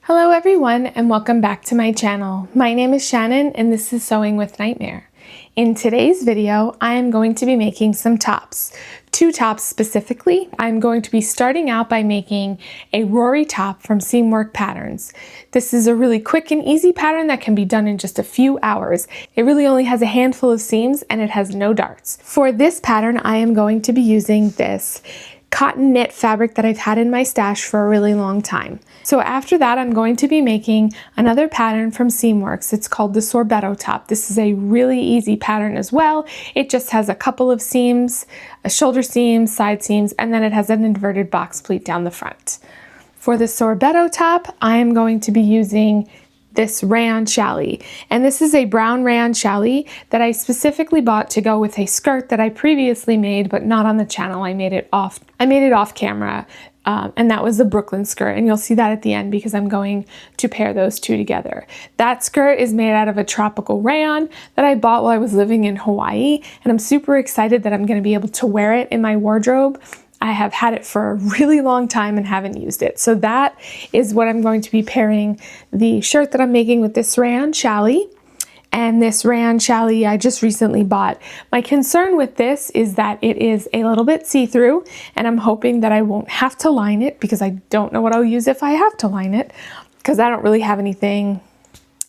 Hello everyone and welcome back to my channel. My name is Shannon and this is Sewing with Nightmare. In today's video, I am going to be making some tops. Two tops specifically. I'm going to be starting out by making a Rory top from Seamwork Patterns. This is a really quick and easy pattern that can be done in just a few hours. It really only has a handful of seams and it has no darts. For this pattern, I am going to be using this cotton knit fabric that I've had in my stash for a really long time. So after that, I'm going to be making another pattern from Seamworks. It's called the Sorbetto top. This is a really easy pattern as well. It just has a couple of seams, a shoulder seam, side seams, and then it has an inverted box pleat down the front. For the Sorbetto top, I am going to be using this rayon challis, and this is a brown rayon challis that I specifically bought to go with a skirt that I previously made, but not on the channel. I made it off camera, and that was the Brooklyn skirt, and you'll see that at the end because I'm going to pair those two together. That skirt is made out of a tropical rayon that I bought while I was living in Hawaii, and I'm super excited that I'm going to be able to wear it in my wardrobe. I have had it for a really long time and haven't used it. So that is what I'm going to be pairing the shirt that I'm making with this rayon challis. And this rayon challis I just recently bought. My concern with this is that it is a little bit see-through, and I'm hoping that I won't have to line it because I don't know what I'll use if I have to line it, because I don't really have anything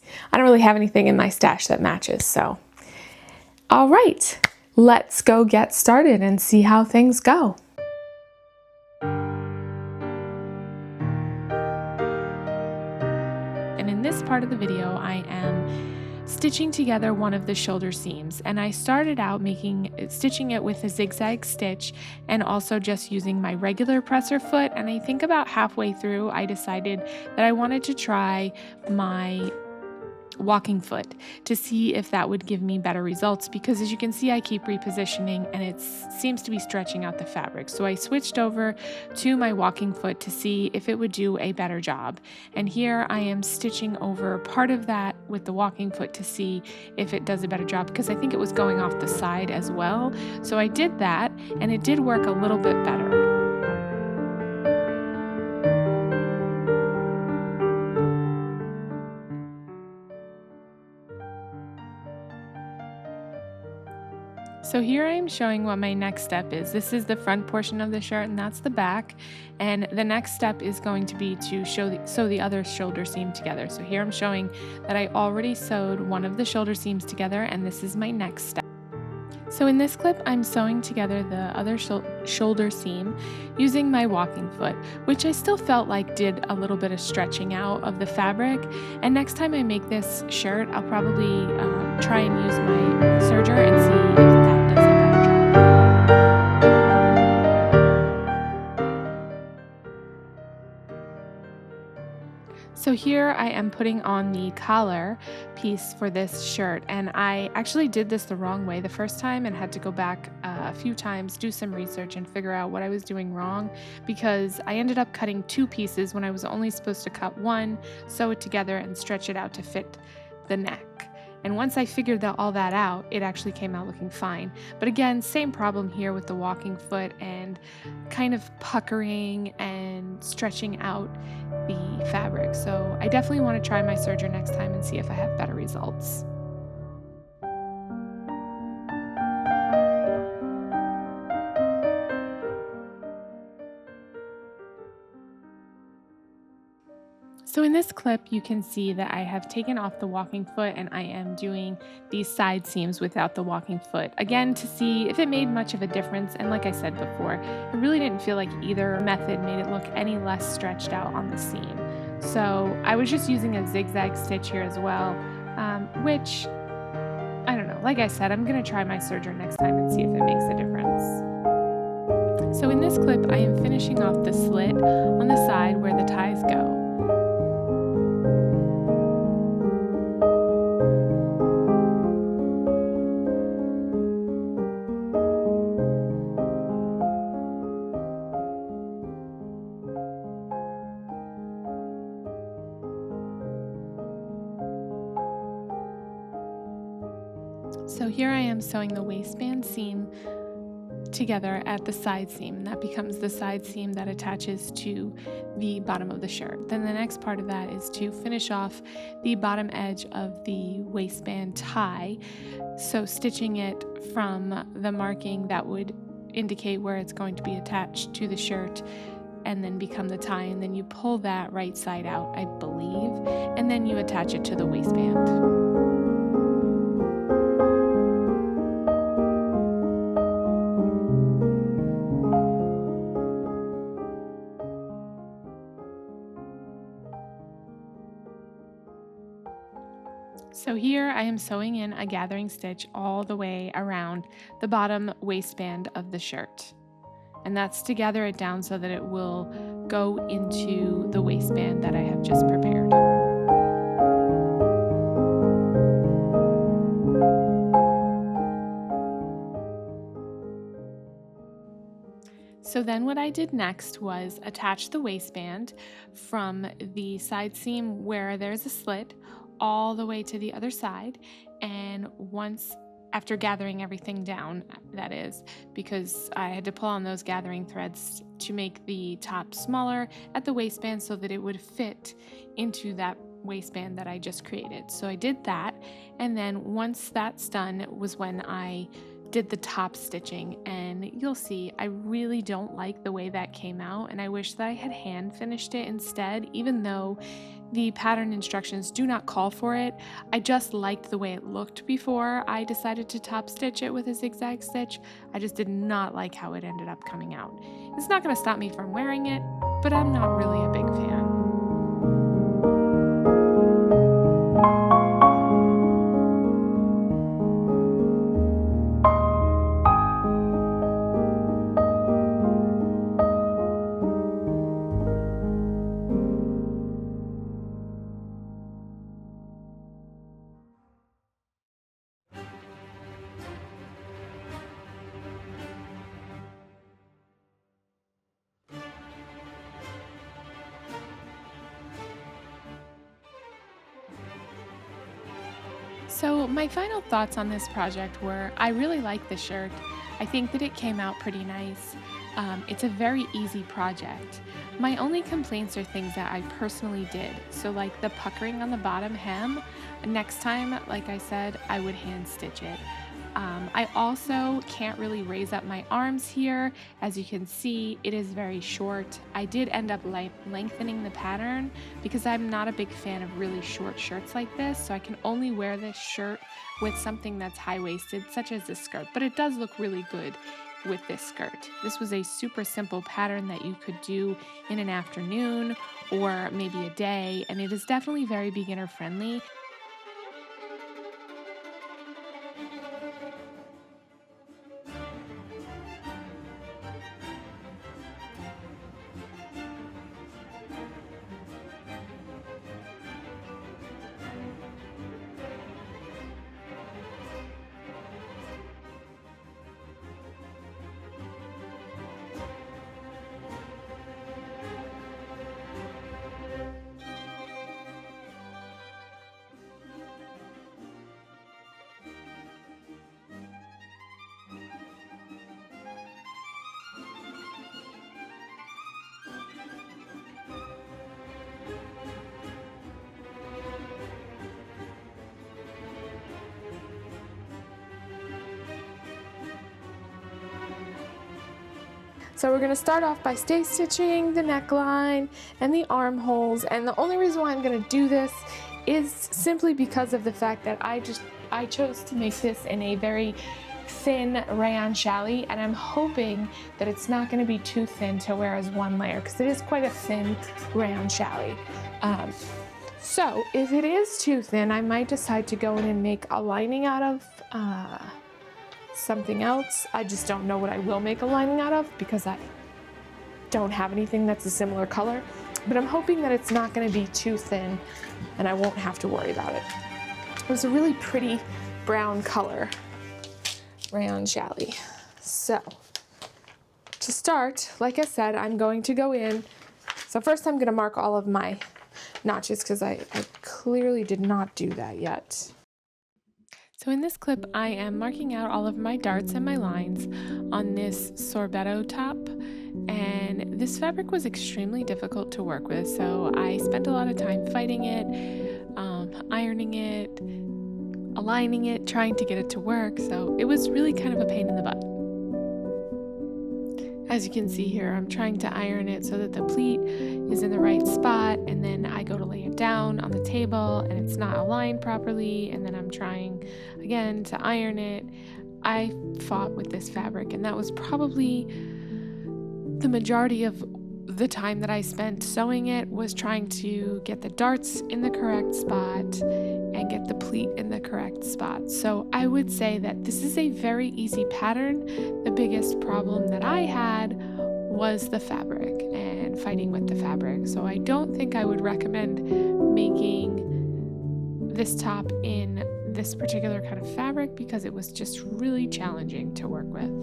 in my stash that matches. So, all right, let's go get started and see how things go. And in this part of the video, I am stitching together one of the shoulder seams, and I started out stitching it with a zigzag stitch and also just using my regular presser foot. And I think about halfway through I decided that I wanted to try my walking foot to see if that would give me better results, because as you can see I keep repositioning and it seems to be stretching out the fabric. So I switched over to my walking foot to see if it would do a better job, and here I am stitching over part of that with the walking foot to see if it does a better job, because I think it was going off the side as well. So I did that and it did work a little bit better. So here I am showing what my next step is. This is the front portion of the shirt and that's the back. And the next step is going to be to sew the other shoulder seam together. So here I'm showing that I already sewed one of the shoulder seams together, and this is my next step. So in this clip, I'm sewing together the other shoulder seam using my walking foot, which I still felt like did a little bit of stretching out of the fabric. And next time I make this shirt, I'll probably try and use my serger and see if that does a better job. So here I am putting on the collar piece for this shirt, and I actually did this the wrong way the first time and had to go back a few times, do some research and figure out what I was doing wrong, because I ended up cutting two pieces when I was only supposed to cut one, sew it together and stretch it out to fit the neck. And once I figured all that out, it actually came out looking fine. But again, same problem here with the walking foot and kind of puckering and stretching out the fabric. So I definitely want to try my serger next time and see if I have better results. So in this clip, you can see that I have taken off the walking foot and I am doing these side seams without the walking foot, again to see if it made much of a difference. And like I said before, it really didn't feel like either method made it look any less stretched out on the seam. So I was just using a zigzag stitch here as well, which, I don't know, like I said, I'm going to try my serger next time and see if it makes a difference. So in this clip, I am finishing off the slit on the side where the ties go. So here I am sewing the waistband seam together at the side seam, and that becomes the side seam that attaches to the bottom of the shirt. Then the next part of that is to finish off the bottom edge of the waistband tie, so stitching it from the marking that would indicate where it's going to be attached to the shirt and then become the tie, and then you pull that right side out, I believe, and then you attach it to the waistband. So here I am sewing in a gathering stitch all the way around the bottom waistband of the shirt. And that's to gather it down so that it will go into the waistband that I have just prepared. So then what I did next was attach the waistband from the side seam where there's a slit all the way to the other side, and once after gathering everything down, that is, because I had to pull on those gathering threads to make the top smaller at the waistband so that it would fit into that waistband that I just created. So I did that, and then once that's done was when I did the top stitching, and you'll see I really don't like the way that came out, and I wish that I had hand finished it instead. Even though the pattern instructions do not call for it, I just liked the way it looked before I decided to top stitch it with a zigzag stitch. I just did not like how it ended up coming out. It's not going to stop me from wearing it, but I'm not really a big fan. So my final thoughts on this project were, I really like the shirt. I think that it came out pretty nice. It's a very easy project. My only complaints are things that I personally did. So like the puckering on the bottom hem, next time, like I said, I would hand stitch it. I also can't really raise up my arms here. As you can see, it is very short. I did end up lengthening the pattern because I'm not a big fan of really short shirts like this, so I can only wear this shirt with something that's high-waisted, such as this skirt, but it does look really good with this skirt. This was a super simple pattern that you could do in an afternoon or maybe a day, and it is definitely very beginner friendly. So we're going to start off by stay stitching the neckline and the armholes, and the only reason why I'm going to do this is simply because of the fact that I chose to make this in a very thin rayon challis, and I'm hoping that it's not going to be too thin to wear as one layer because it is quite a thin rayon challis. So if it is too thin, I might decide to go in and make a lining out of something else. I just don't know what I will make a lining out of because I don't have anything that's a similar color, but I'm hoping that it's not going to be too thin and I won't have to worry about it. It was a really pretty brown color, rayon challis. So to start, like I said, I'm going to go in. So first I'm going to mark all of my notches because I clearly did not do that yet. So in this clip, I am marking out all of my darts and my lines on this sorbetto top, and this fabric was extremely difficult to work with, so I spent a lot of time fighting it, ironing it, aligning it, trying to get it to work, so it was really kind of a pain in the butt. As you can see here, I'm trying to iron it so that the pleat is in the right spot, and then I go to lay it down on the table and it's not aligned properly, and then I'm trying again to iron it. I fought with this fabric, and that was probably the majority of the time that I spent sewing it, was trying to get the darts in the correct spot and get the pleat in the correct spot. So I would say that this is a very easy pattern. The biggest problem that I had was the fabric and fighting with the fabric. So I don't think I would recommend making this top in this particular kind of fabric because it was just really challenging to work with.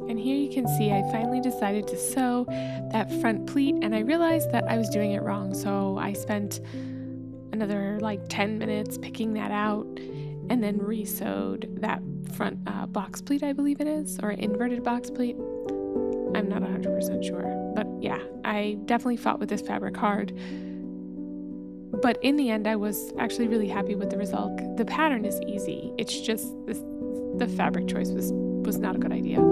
And here you can see I finally decided to sew that front pleat, and I realized that I was doing it wrong. So I spent another like 10 minutes picking that out and then re-sewed that front box pleat, I believe it is, or inverted box pleat. I'm not 100% sure, but yeah, I definitely fought with this fabric hard. But in the end, I was actually really happy with the result. The pattern is easy. It's just the fabric choice was not a good idea.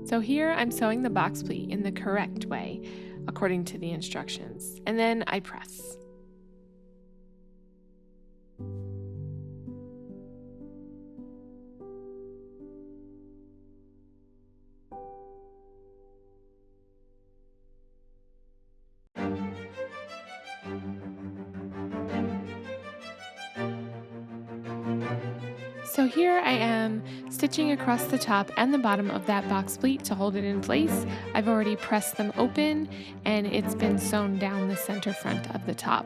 So here I'm sewing the box pleat in the correct way, according to the instructions, and then I press. So here I am stitching across the top and the bottom of that box pleat to hold it in place. I've already pressed them open and it's been sewn down the center front of the top.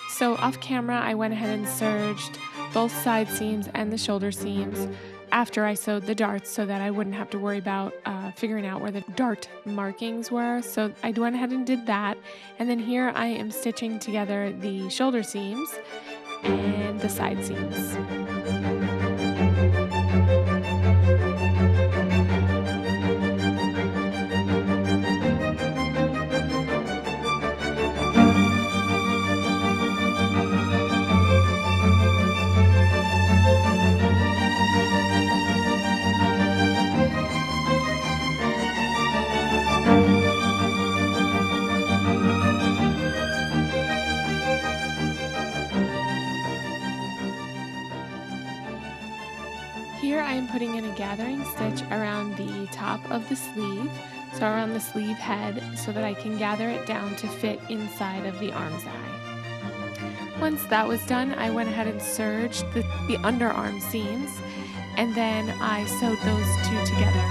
So off camera, I went ahead and serged both side seams and the shoulder seams after I sewed the darts so that I wouldn't have to worry about figuring out where the dart markings were. So I went ahead and did that. And then here I am stitching together the shoulder seams and the side seams. Here I am putting in a gathering stitch around the top of the sleeve, so around the sleeve head, so that I can gather it down to fit inside of the arm's eye. Once that was done, I went ahead and serged the underarm seams, and then I sewed those two together.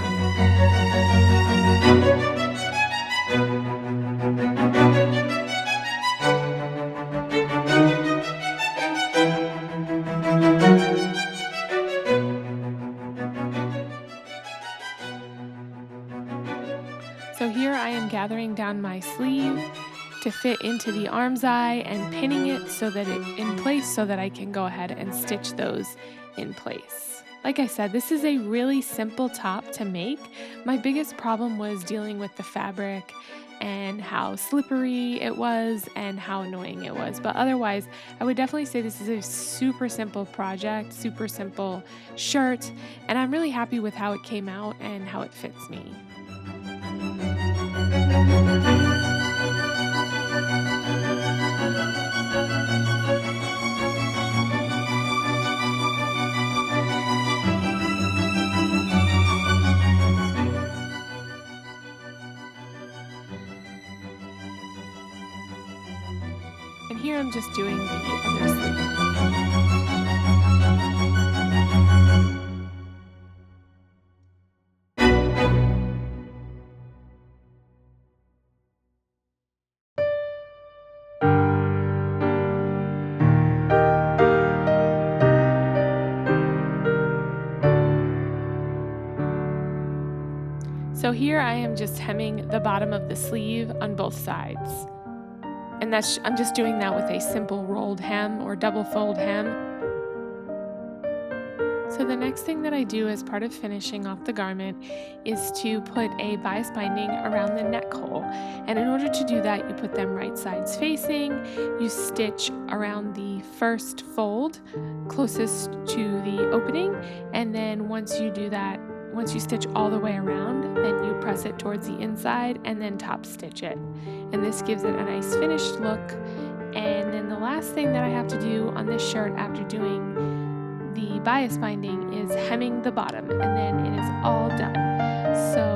So here I am gathering down my sleeve to fit into the arm's eye and pinning it so that it's in place so that I can go ahead and stitch those in place. Like I said, this is a really simple top to make. My biggest problem was dealing with the fabric and how slippery it was and how annoying it was. But otherwise, I would definitely say this is a super simple project, super simple shirt, and I'm really happy with how it came out and how it fits me. I'm just doing the other sleeve. So here I am just hemming the bottom of the sleeve on both sides. And I'm just doing that with a simple rolled hem or double fold hem. So the next thing that I do as part of finishing off the garment is to put a bias binding around the neck hole. And in order to do that, you put them right sides facing, you stitch around the first fold closest to the opening, and then once you do that, once you stitch all the way around, then you press it towards the inside and then top stitch it. And this gives it a nice finished look. And then the last thing that I have to do on this shirt after doing the bias binding is hemming the bottom, and then it is all done. So